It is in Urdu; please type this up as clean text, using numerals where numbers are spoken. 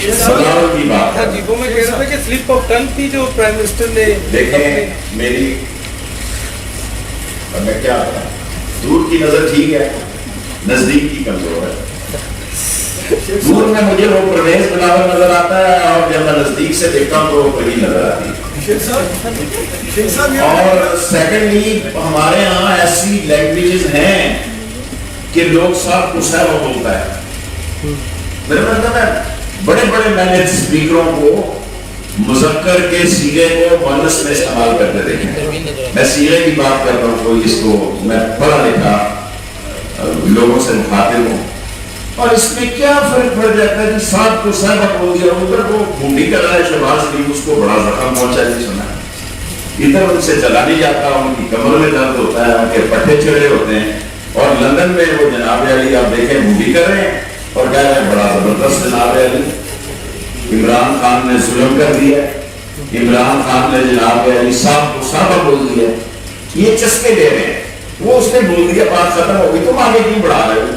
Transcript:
بدلاؤ کی بات ہاں جی وہ میں کہہ رہا تھا کہ سلپ آف ٹنگ تھی جو پرائم منسٹر نے. دیکھیں میری میں کیا بتاؤں, دور کی نظر ٹھیک ہے, نزدیک کی کمزور ہے. دور میں مجھے وہ پرویز بلاول نظر آتا ہے اور جب میں نزدیک سے دیکھتا ہوں تو وہ کبھی نظر آتی ہے. اور سیکنڈلی ہمارے ہاں ایسی لینگویجز ہیں کہ لوگ صاحب کو صاحب بولتا ہے. میرے مطلب ہے بڑے بڑے میں نے اسپیکروں کو مذکر کے سیغے کو مؤنث میں استعمال کرتے دیکھیں. میں سیغے کی بات کر رہا ہوں, کوئی اس کو میں پڑھا لکھا لوگوں سے مخاطب ہوں, اور اس میں کیا فرق پڑ جاتا ہے کہ صاحب کو صاحب بول دیا, ادھر کو بھونڈی کر رہا ہے شہباز شریف, اس کو بڑا زخم پہنچا نہیں سنا, ادھر ان سے چلا نہیں جاتا, ان کی کمر میں درد ہوتا ہے, ان کے پٹھے چڑھے ہوتے ہیں. اور لندن میں وہ جناب علی آپ دیکھیں بھونڈی کر رہے ہیں اور کہہ رہے ہیں بڑا زبردست جناب علی, عمران خان نے ظلم کر دیا, عمران خان نے جناب علی صاحب کو صاحب بول دیا. یہ چسکے دے رہے ہیں, وہ اس نے بول دیا, بات ختم ہو گئی, تم آگے کیوں بڑھا رہے ہو؟